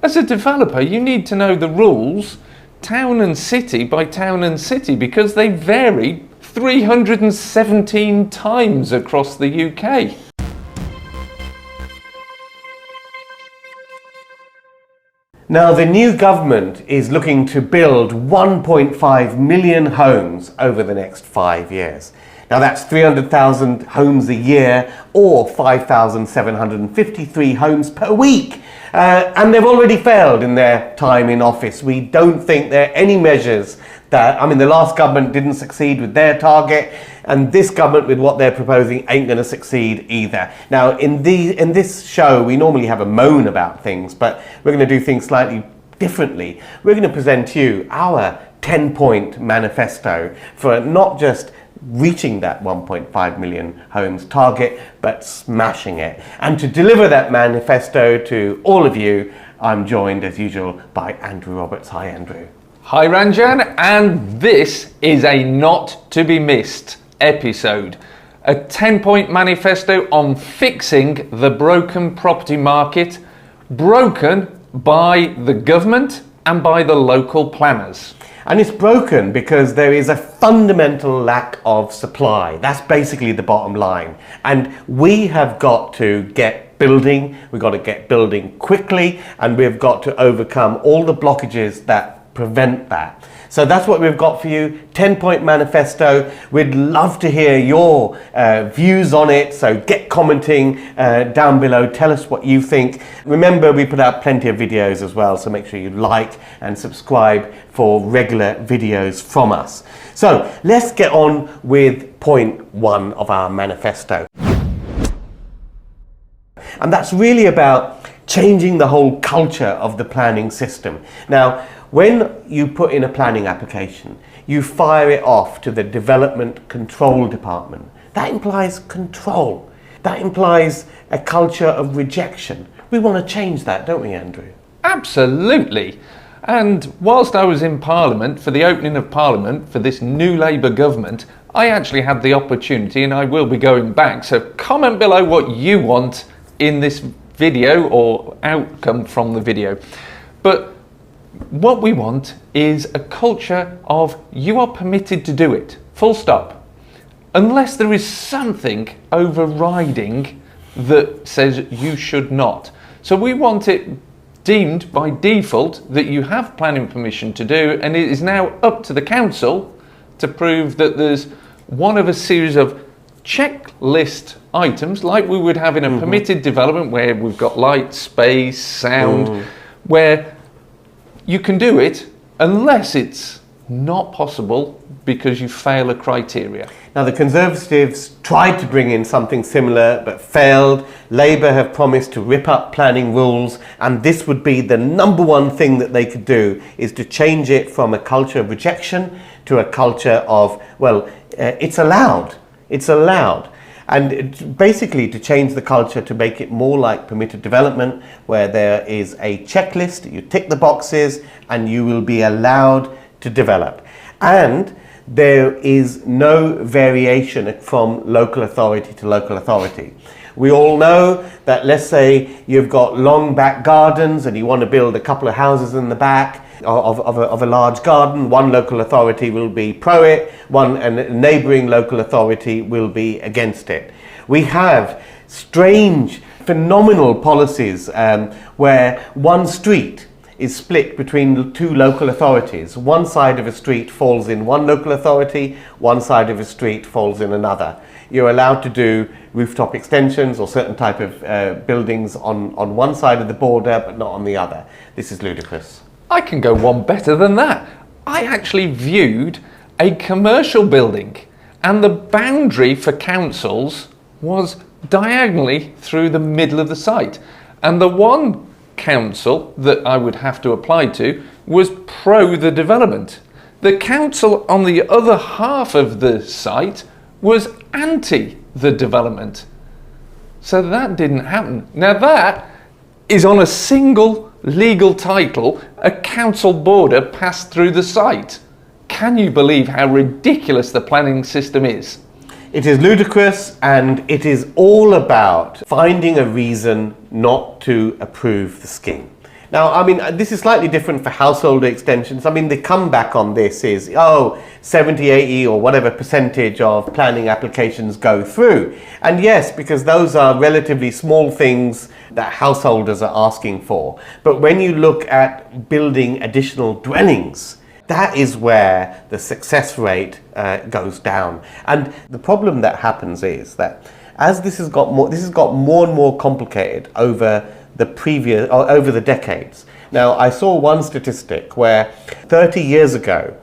As a developer, you need to know the rules town and city by town and city because they vary 317 times across the UK. Now, the new government is looking to build 1.5 million homes over the next 5 years. Now, that's 300,000 homes a year or 5,753 homes per week. And they've already failed in their time in office. We don't think there are any measures that, the last government didn't succeed with their target, and this government with what they're proposing ain't going to succeed either. Now, in this show, we normally have a moan about things, but we're going to do things slightly differently. We're going to present to you our 10-point manifesto for not just reaching that 1.5 million homes target, but smashing it. And to deliver that manifesto to all of you, I'm joined as usual by Andrew Roberts. Hi, Andrew. Hi Ranjan, and this is a not to be missed episode. A 10-point manifesto on fixing the broken property market, broken by the government and by the local planners. And it's broken because there is a fundamental lack of supply. That's basically the bottom line. And we have got to get building, we've got to get building quickly, and we've got to overcome all the blockages that prevent that. So that's what we've got for you, 10-point manifesto. We'd love to hear your views on it, so get commenting down below, tell us what you think. Remember, we put out plenty of videos as well, so make sure you like and subscribe for regular videos from us. So let's get on with point 1 of our manifesto. And that's really about changing the whole culture of the planning system. Now, when you put in a planning application, you fire it off to the Development Control Department. That implies control. That implies a culture of rejection. We want to change that, don't we, Andrew? Absolutely. And whilst I was in Parliament for the opening of Parliament for this new Labour government, I actually had the opportunity, and I will be going back, so comment below what you want in this video or outcome from the video. But what we want is a culture of you are permitted to do it, full stop, unless there is something overriding that says you should not. So we want it deemed by default that you have planning permission to do, and it is now up to the council to prove that there's one of a series of checklist items like we would have in a permitted development where we've got light, space, sound, where you can do it unless it's not possible because you fail a criteria. Now, the Conservatives tried to bring in something similar but failed. Labour have promised to rip up planning rules, and this would be the number one thing that they could do, is to change it from a culture of rejection to a culture of, well, it's allowed. It's allowed. And basically to change the culture to make it more like permitted development, where there is a checklist, you tick the boxes and you will be allowed to develop. And there is no variation from local authority to local authority. We all know that, let's say you've got long back gardens and you want to build a couple of houses in the back of a large garden. One local authority will be pro it, a neighbouring local authority will be against it. We have strange, phenomenal policies where one street is split between 2 local authorities. One side of a street falls in one local authority, one side of a street falls in another. You're allowed to do rooftop extensions or certain type of buildings on one side of the border but not on the other. This is ludicrous. I can go one better than that. I actually viewed a commercial building and the boundary for councils was diagonally through the middle of the site. And the one council that I would have to apply to was pro the development. The council on the other half of the site was anti the development. So that didn't happen. Now that is on a single legal title, a council border passed through the site. Can you believe how ridiculous the planning system is? It is ludicrous, and it is all about finding a reason not to approve the scheme. Now, I mean, this is slightly different for household extensions. I mean, the comeback on this is, 70, 80 or whatever percentage of planning applications go through. And yes, because those are relatively small things that householders are asking for. But when you look at building additional dwellings, that is where the success rate goes down. And the problem that happens is that as this has got more and more complicated over the decades. Now, I saw one statistic where 30 years ago,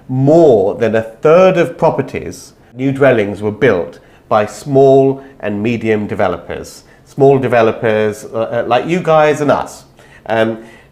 more than a third of properties, new dwellings, were built by small and medium developers. Small developers like you guys and us.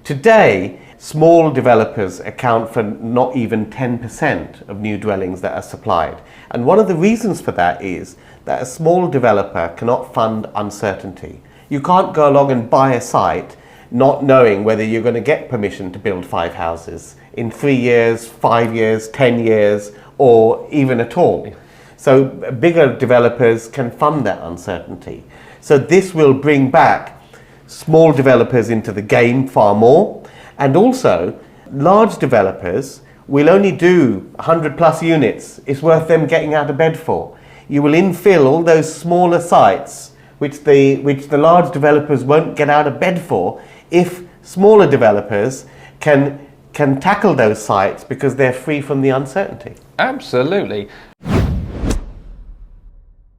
Today, small developers account for not even 10% of new dwellings that are supplied. And one of the reasons for that is that a small developer cannot fund uncertainty. You can't go along and buy a site not knowing whether you're going to get permission to build 5 houses in 3 years, 5 years, 10 years, or even at all. So bigger developers can fund that uncertainty. So this will bring back small developers into the game far more. And also, large developers will only do 100 plus units. It's worth them getting out of bed for. You will infill all those smaller sites which the large developers won't get out of bed for if smaller developers can tackle those sites because they're free from the uncertainty. Absolutely.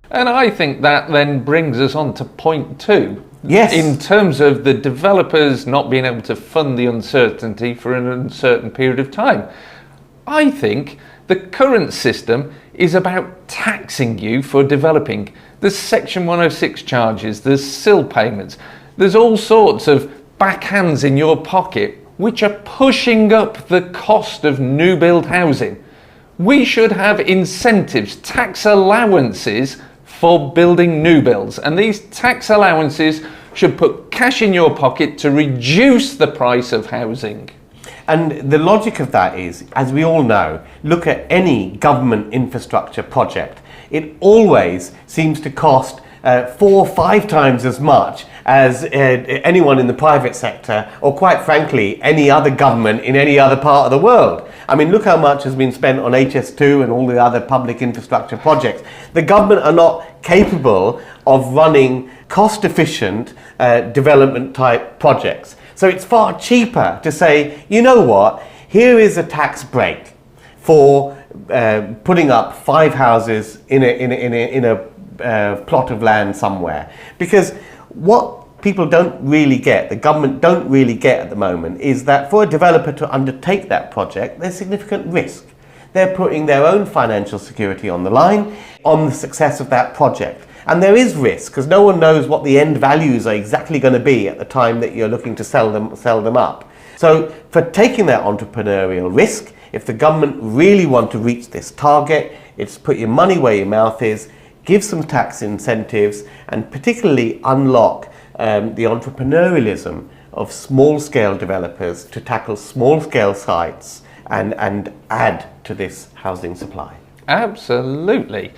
And I think that then brings us on to point 2. Yes. In terms of the developers not being able to fund the uncertainty for an uncertain period of time. I think the current system is about taxing you for developing. There's Section 106 charges, there's SIL payments, there's all sorts of backhands in your pocket which are pushing up the cost of new build housing. We should have incentives, tax allowances for building new builds, and these tax allowances should put cash in your pocket to reduce the price of housing. And the logic of that is, as we all know, look at any government infrastructure project. It always seems to cost 4 or 5 times as much as anyone in the private sector, or quite frankly, any other government in any other part of the world. I mean, look how much has been spent on HS2 and all the other public infrastructure projects. The government are not capable of running cost-efficient development type projects. So it's far cheaper to say, you know what, here is a tax break for putting up 5 houses in a plot of land somewhere. Because what people don't really get, the government don't really get at the moment, is that for a developer to undertake that project, there's significant risk. They're putting their own financial security on the line on the success of that project. And there is risk, because no one knows what the end values are exactly going to be at the time that you're looking to sell them up. So for taking that entrepreneurial risk, if the government really want to reach this target, it's put your money where your mouth is, give some tax incentives, and particularly unlock the entrepreneurialism of small-scale developers to tackle small-scale sites and add to this housing supply. Absolutely.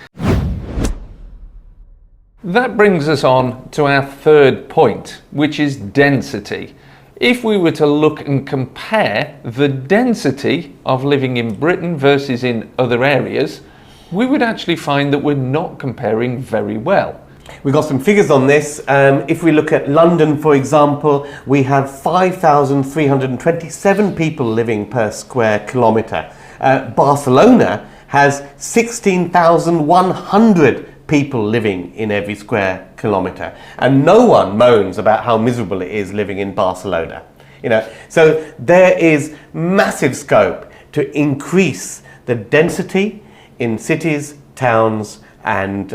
That brings us on to our third point, which is density. If we were to look and compare the density of living in Britain versus in other areas, we would actually find that we're not comparing very well. We've got some figures on this. If we look at London, for example, we have 5,327 people living per square kilometre. Barcelona has 16,100 people living in every square kilometre, and no one moans about how miserable it is living in Barcelona. So there is massive scope to increase the density in cities, towns, and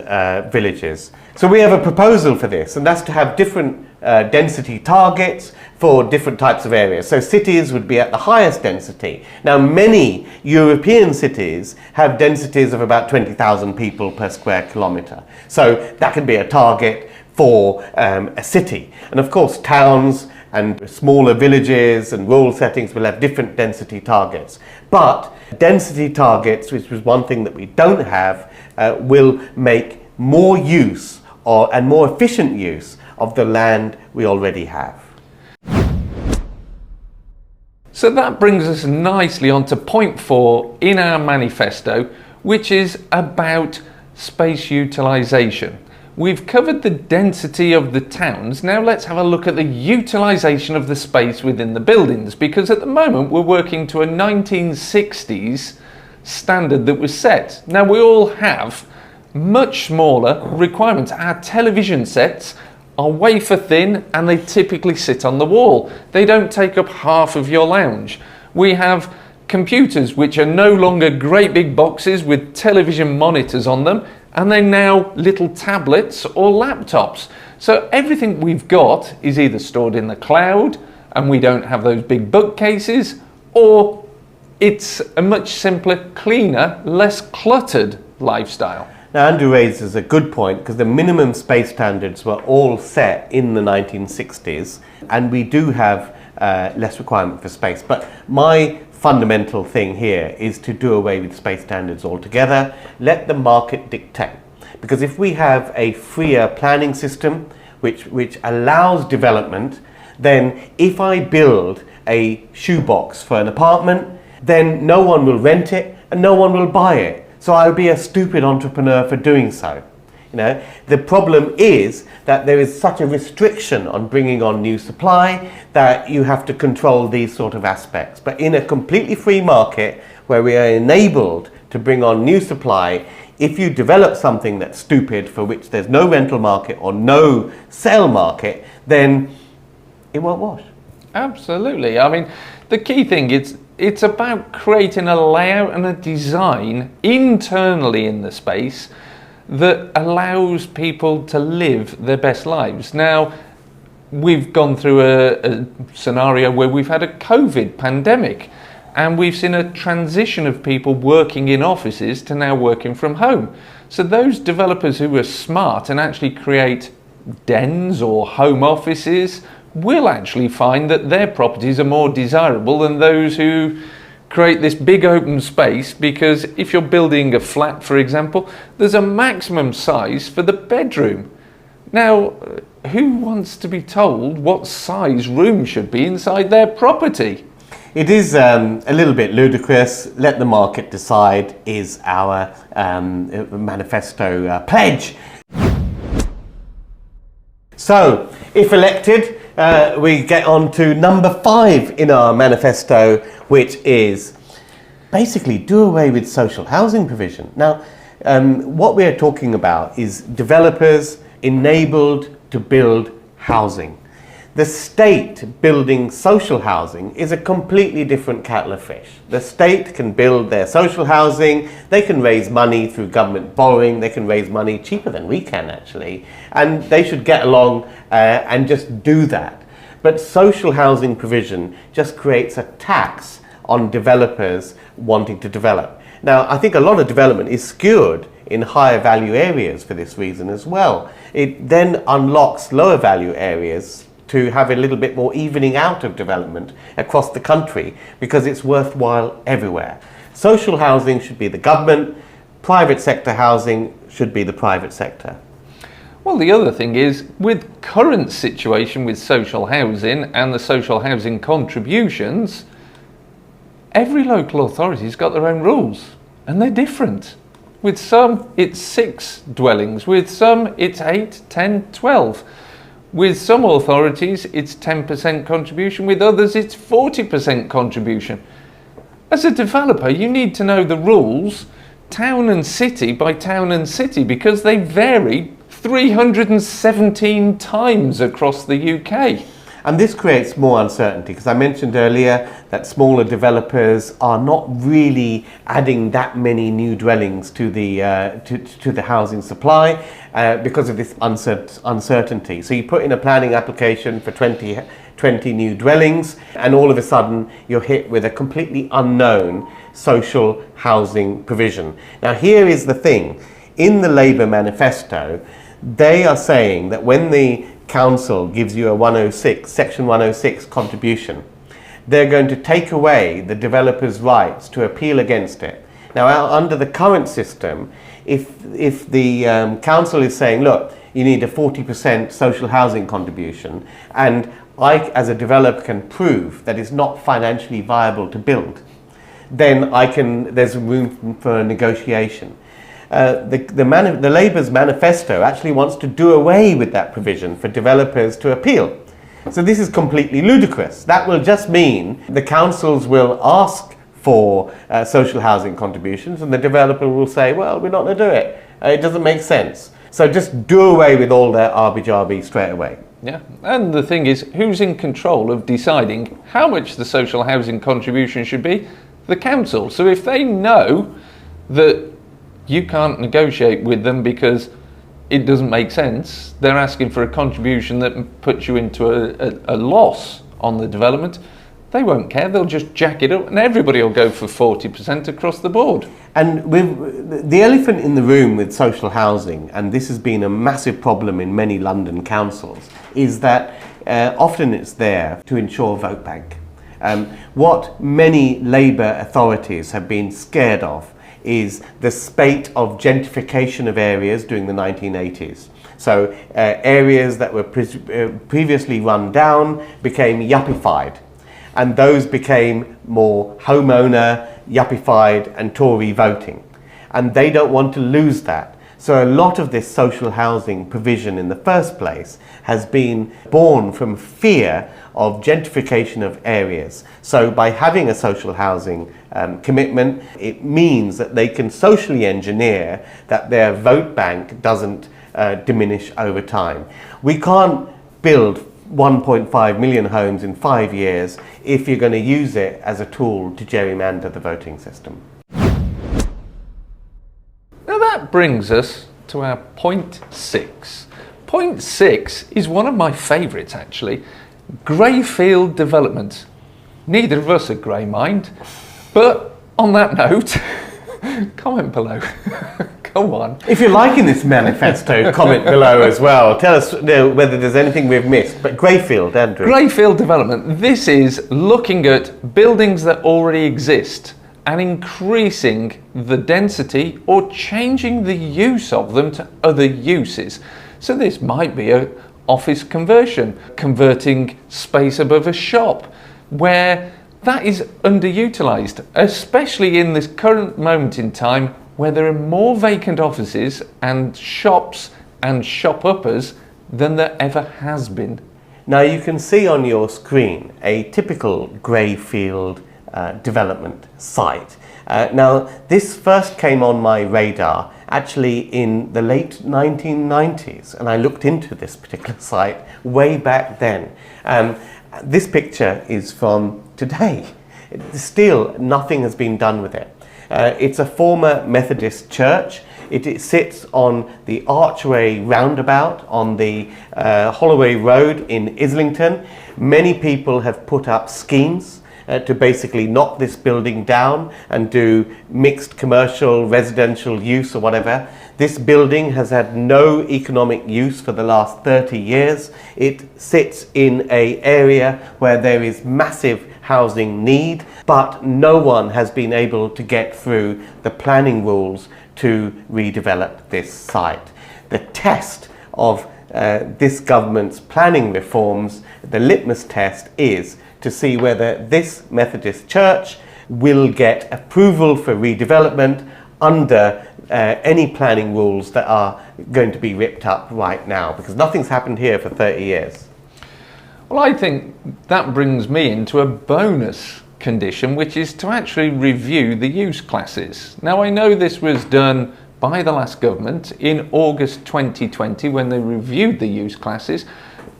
villages. So we have a proposal for this, and that's to have different density targets for different types of areas. So cities would be at the highest density. Now, many European cities have densities of about 20,000 people per square kilometre. So that can be a target for a city. And of course, towns and smaller villages and rural settings will have different density targets. But density targets, which was one thing that we don't have, will make more use and more efficient use of the land we already have. So that brings us nicely on to point 4 in our manifesto, which is about space utilisation. We've covered the density of the towns. Now let's have a look at the utilisation of the space within the buildings, because at the moment we're working to a 1960s standard that was set. Now we all have much smaller requirements. Our television sets are wafer thin and they typically sit on the wall. They don't take up half of your lounge. We have computers which are no longer great big boxes with television monitors on them, and they're now little tablets or laptops. So everything we've got is either stored in the cloud and we don't have those big bookcases, or it's a much simpler, cleaner, less cluttered lifestyle. Now, Andrew raises a good point, because the minimum space standards were all set in the 1960s, and we do have less requirement for space. But my fundamental thing here is to do away with space standards altogether, let the market dictate. Because if we have a freer planning system which allows development, then if I build a shoebox for an apartment, then no one will rent it and no one will buy it. So I'll be a stupid entrepreneur for doing so. You know, the problem is that there is such a restriction on bringing on new supply that you have to control these sort of aspects. But in a completely free market where we are enabled to bring on new supply, if you develop something that's stupid, for which there's no rental market or no sale market, then it won't wash. Absolutely. I mean, the key thing is it's about creating a layout and a design internally in the space that allows people to live their best lives. Now, we've gone through a scenario where we've had a COVID pandemic, and we've seen a transition of people working in offices to now working from home. So those developers who are smart and actually create dens or home offices will actually find that their properties are more desirable than those who create this big open space, because if you're building a flat, for example, there's a maximum size for the bedroom. Now, who wants to be told what size room should be inside their property? It is a little bit ludicrous. Let the market decide is our manifesto pledge. So, if elected, we get on to number 5 in our manifesto, which is basically do away with social housing provision. Now, what we are talking about is developers enabled to build housing. The state building social housing is a completely different kettle of fish. The state can build their social housing, they can raise money through government borrowing, they can raise money cheaper than we can actually, and they should get along and just do that. But social housing provision just creates a tax on developers wanting to develop. Now, I think a lot of development is skewed in higher value areas for this reason as well. It then unlocks lower value areas to have a little bit more evening out of development across the country, because it's worthwhile everywhere. Social housing should be the government, private sector housing should be the private sector. Well, the other thing is, with current situation with social housing and the social housing contributions, every local authority's got their own rules, and they're different. With some, it's 6 dwellings. With some, it's 8, 10, 12. With some authorities, it's 10% contribution. With others, it's 40% contribution. As a developer, you need to know the rules, town and city by town and city, because they vary 317 times across the UK. And this creates more uncertainty, because I mentioned earlier that smaller developers are not really adding that many new dwellings to the housing supply because of this uncertainty. So you put in a planning application for 20 new dwellings, and all of a sudden you're hit with a completely unknown social housing provision. Now, here is the thing. In the Labour manifesto, they are saying that when the council gives you a section 106 contribution, they're going to take away the developer's rights to appeal against it. Now, under the current system, if the council is saying, look, you need a 40% social housing contribution, and I, as a developer, can prove that it's not financially viable to build, then there's room for negotiation. The Labour's manifesto actually wants to do away with that provision for developers to appeal. So this is completely ludicrous. That will just mean the councils will ask for social housing contributions, and the developer will say, well, we're not going to do it. It doesn't make sense. So just do away with all that arby-jarby straight away. Yeah, and the thing is, who's in control of deciding how much the social housing contribution should be? The council. So if they know that you can't negotiate with them because it doesn't make sense, they're asking for a contribution that puts you into a loss on the development, they won't care. They'll just jack it up and everybody will go for 40% across the board. And with the elephant in the room with social housing, and this has been a massive problem in many London councils, is that often it's there to ensure vote bank. What many Labour authorities have been scared of is the spate of gentrification of areas during the 1980s. So areas that were previously run down became yuppified, and those became more homeowner, yuppified and Tory voting. And they don't want to lose that. So a lot of this social housing provision in the first place has been born from fear of gentrification of areas. So by having a social housing commitment, it means that they can socially engineer that their vote bank doesn't diminish over time. We can't build 1.5 million homes in 5 years if you're going to use it as a tool to gerrymander the voting system. Now that brings us to our point 6. Point 6 is one of my favourites actually. Grayfield Development. Neither of us are grey mind, but on that note, comment below. Go on. If you're liking this manifesto, comment below as well. Tell us whether there's anything we've missed. But Grayfield, Andrew. Grayfield Development. This is looking at buildings that already exist and increasing the density or changing the use of them to other uses. So this might be an office conversion, converting space above a shop, where that is underutilised, especially in this current moment in time where there are more vacant offices and shops and shop-uppers than there ever has been. Now you can see on your screen a typical Grayfield development site. Now this first came on my radar actually in the late 1990s, and I looked into this particular site way back then. This picture is from today. Still nothing has been done with it. It's a former Methodist church. It sits on the Archway roundabout on the Holloway Road in Islington. Many people have put up schemes to basically knock this building down and do mixed commercial, residential use or whatever. This building has had no economic use for the last 30 years. It sits in an area where there is massive housing need, but no one has been able to get through the planning rules to redevelop this site. The test of this government's planning reforms, the litmus test, is to see whether this Methodist church will get approval for redevelopment under any planning rules that are going to be ripped up right now, because nothing's happened here for 30 years. Well, I think that brings me into a bonus condition, which is to actually review the use classes. Now, I know this was done by the last government in August 2020 when they reviewed the use classes.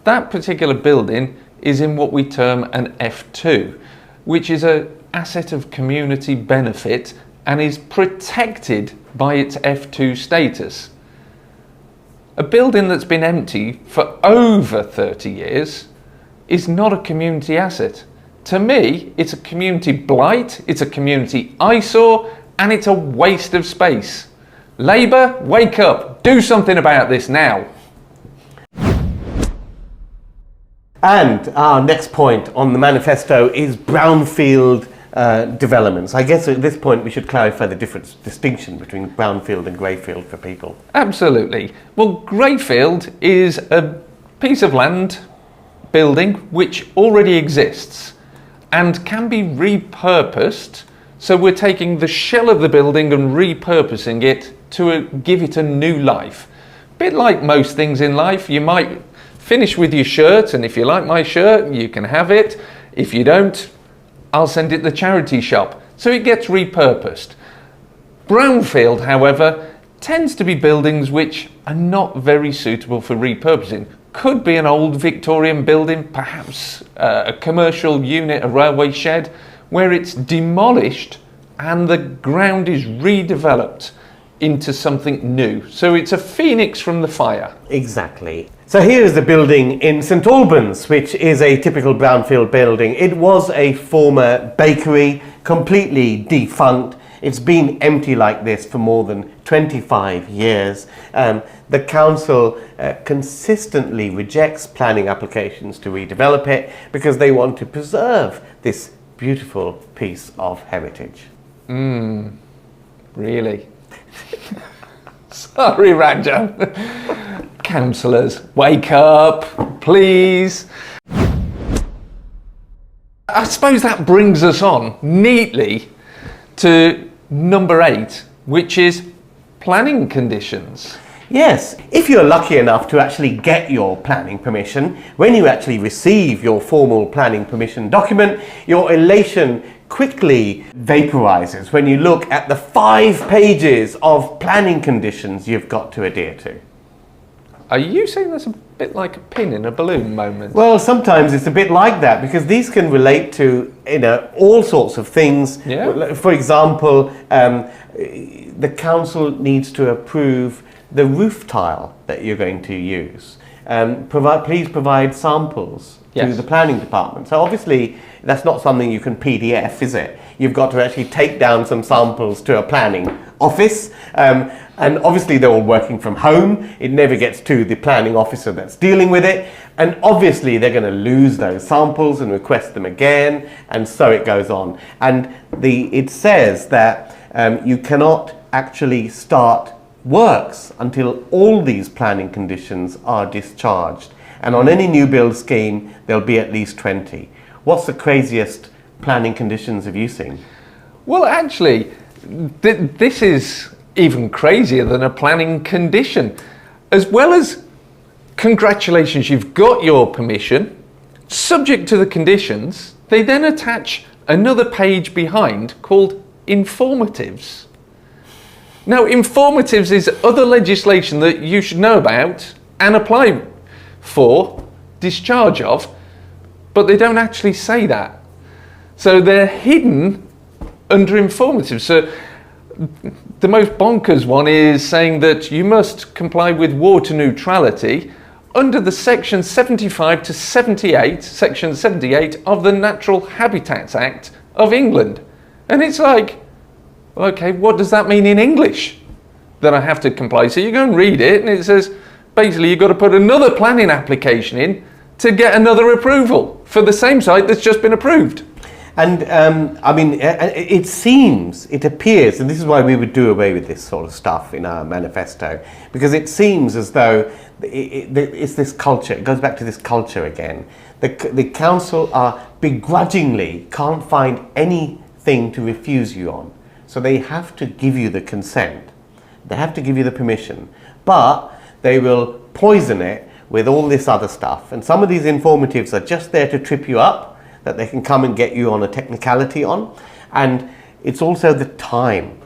That particular building is in what we term an F2, which is an asset of community benefit and is protected by its F2 status. A building that's been empty for over 30 years is not a community asset. To me, it's a community blight, it's a community eyesore, and it's a waste of space. Labour, wake up, do something about this now. And our next point on the manifesto is brownfield developments. I guess at this point we should clarify the distinction between brownfield and greyfield for people. Absolutely. Well, greyfield is a piece of land building which already exists and can be repurposed. So we're taking the shell of the building and repurposing it to give it a new life. Bit like most things in life, you might finish with your shirt, and if you like my shirt, you can have it. If you don't, I'll send it to the charity shop. So it gets repurposed. Brownfield, however, tends to be buildings which are not very suitable for repurposing. Could be an old Victorian building, perhaps a commercial unit, a railway shed, where it's demolished and the ground is redeveloped into something new. So it's a phoenix from the fire. Exactly. So here is the building in St Albans, which is a typical brownfield building. It was a former bakery, completely defunct. It's been empty like this for more than 25 years. The council consistently rejects planning applications to redevelop it because they want to preserve this beautiful piece of heritage. Really? Sorry, Ranjan. Councillors, wake up, please. I suppose that brings us on neatly to number 8, which is planning conditions. Yes, if you're lucky enough to actually get your planning permission, when you actually receive your formal planning permission document, your elation quickly vaporizes when you look at the 5 pages of planning conditions you've got to adhere to. Are you saying that's a bit like a pin in a balloon moment? Well, sometimes it's a bit like that because these can relate to, all sorts of things. Yeah. For example, the council needs to approve the roof tile that you're going to use. Please provide samples to Yes. the planning department. So obviously that's not something you can PDF, is it? You've got to actually take down some samples to a planning office. And obviously they're all working from home. It never gets to the planning officer that's dealing with it. And obviously they're going to lose those samples and request them again. And so it goes on. And it says that you cannot actually start works until all these planning conditions are discharged. And on any new build scheme, there'll be at least 20. What's the craziest planning conditions have you seen? Well, actually, this is even crazier than a planning condition. As well as congratulations, you've got your permission, subject to the conditions, they then attach another page behind called informatives. Now, informatives is other legislation that you should know about and apply for, discharge of, but they don't actually say that. So they're hidden under informatives. So the most bonkers one is saying that you must comply with water neutrality under the section 75 to 78, section 78 of the Natural Habitats Act of England. And it's like, well, okay, what does that mean in English that I have to comply? So you go and read it and it says, basically you've got to put another planning application in to get another approval for the same site that's just been approved. And it appears, and this is why we would do away with this sort of stuff in our manifesto, because it seems as though it's this culture, it goes back to this culture again. The council are begrudgingly can't find anything to refuse you on. So they have to give you the consent, they have to give you the permission, but they will poison it with all this other stuff. And some of these informatives are just there to trip you up, that they can come and get you on a technicality on. And it's also the time.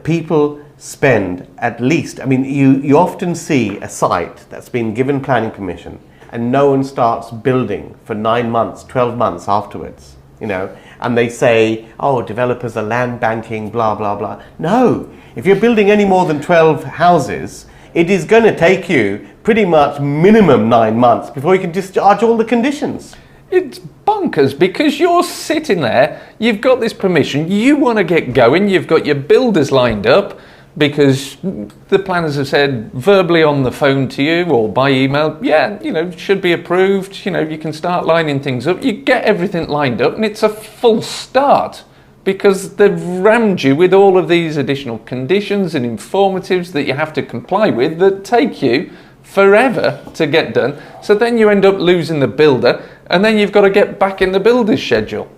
People spend at least, you often see a site that's been given planning permission and no one starts building for 9 months, 12 months afterwards, and they say, oh, developers are land banking, blah, blah, blah. No, if you're building any more than 12 houses, it is going to take you pretty much minimum 9 months before you can discharge all the conditions. It's bonkers because you're sitting there, you've got this permission, you want to get going, you've got your builders lined up because the planners have said verbally on the phone to you or by email, yeah, should be approved, you can start lining things up. You get everything lined up and it's a full start because they've rammed you with all of these additional conditions and informatives that you have to comply with that take you forever to get done. So then you end up losing the builder, and then you've got to get back in the builder's schedule.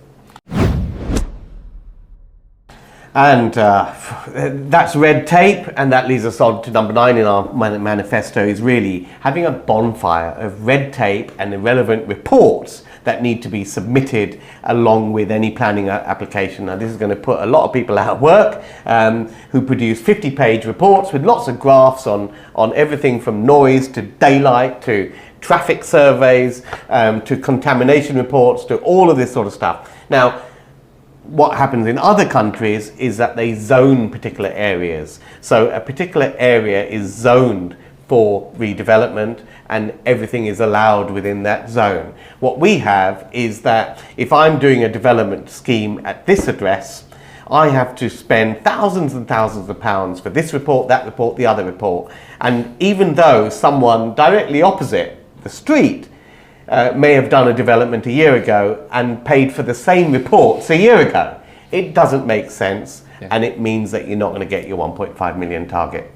And that's red tape, and that leads us on to number 9 in our manifesto, is really having a bonfire of red tape and irrelevant reports that need to be submitted along with any planning application. Now this is going to put a lot of people out of work who produce 50-page reports with lots of graphs on everything from noise to daylight to traffic surveys to contamination reports to all of this sort of stuff. Now what happens in other countries is that they zone particular areas. So a particular area is zoned for redevelopment and everything is allowed within that zone. What we have is that if I'm doing a development scheme at this address, I have to spend thousands and thousands of pounds for this report, that report, the other report. And even though someone directly opposite the street may have done a development a year ago and paid for the same reports a year ago, it doesn't make sense, and it means that you're not going to get your 1.5 million target.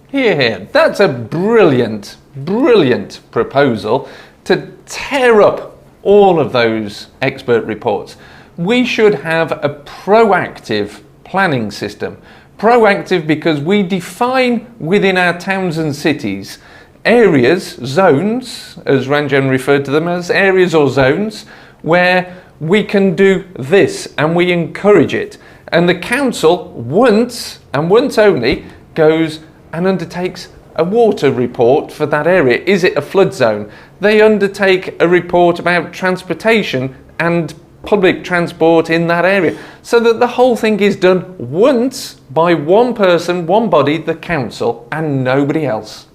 Here, that's a brilliant, brilliant proposal to tear up all of those expert reports. We should have a proactive planning system. Proactive because we define within our towns and cities areas, zones, as Ranjan referred to them as, areas or zones, where we can do this and we encourage it. And the council once, and once only, goes and undertakes a water report for that area. Is it a flood zone? They undertake a report about transportation and public transport in that area, so that the whole thing is done once by one person, one body, the council, and nobody else.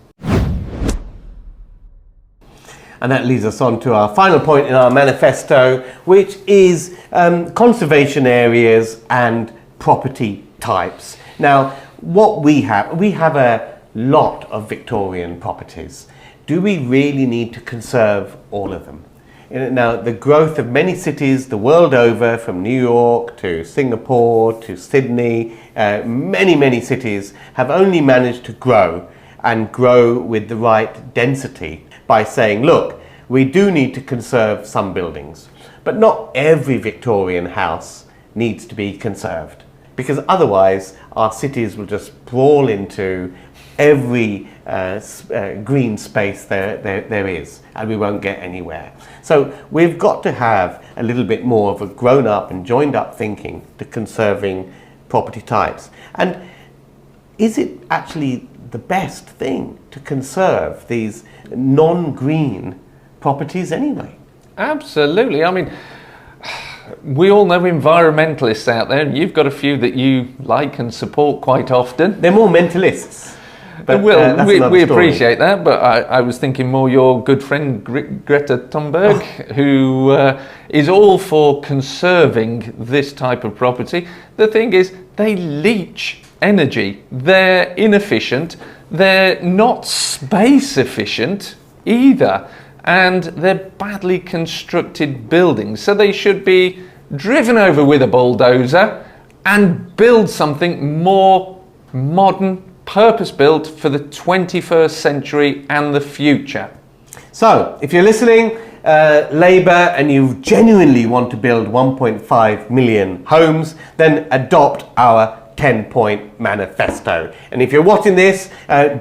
And that leads us on to our final point in our manifesto, which is conservation areas and property types. Now, what we have a lot of Victorian properties. Do we really need to conserve all of them? Now, the growth of many cities the world over, from New York to Singapore to Sydney, many cities have only managed to grow and grow with the right density by saying, look, we do need to conserve some buildings, but not every Victorian house needs to be conserved, because otherwise our cities will just sprawl into every green space there is, and we won't get anywhere. So we've got to have a little bit more of a grown-up and joined-up thinking to conserving property types. And is it actually the best thing to conserve these non-green properties anyway? Absolutely. I mean, we all know environmentalists out there, and you've got a few that you like and support quite often. They're more mentalists. But, we appreciate that, but I was thinking more your good friend Greta Thunberg, who is all for conserving this type of property. The thing is, they leach energy. They're inefficient. They're not space efficient either. And they're badly constructed buildings. So they should be driven over with a bulldozer and build something more modern, purpose-built for the 21st century and the future. So, if you're listening, Labour, and you genuinely want to build 1.5 million homes, then adopt our 10-point manifesto. And if you're watching this,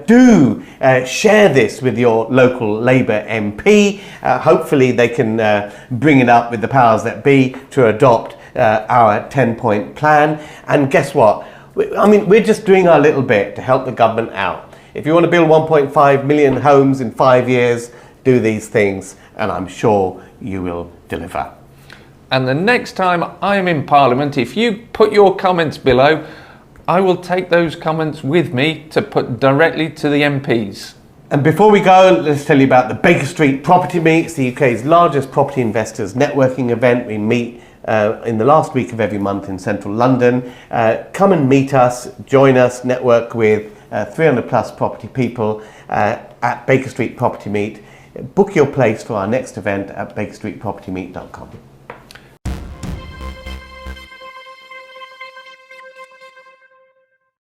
do share this with your local Labour MP. Hopefully they can bring it up with the powers that be to adopt our 10-point plan. And guess what? We're just doing our little bit to help the government out. If you want to build 1.5 million homes in 5 years, do these things, and I'm sure you will deliver. And the next time I am in Parliament, if you put your comments below, I will take those comments with me to put directly to the MPs. And before we go, let's tell you about the Baker Street Property Meet. It's the UK's largest property investors networking event. We meet in the last week of every month in central London. Come and meet us, join us, network with 300 plus property people at Baker Street Property Meet. Book your place for our next event at bakerstreetpropertymeet.com.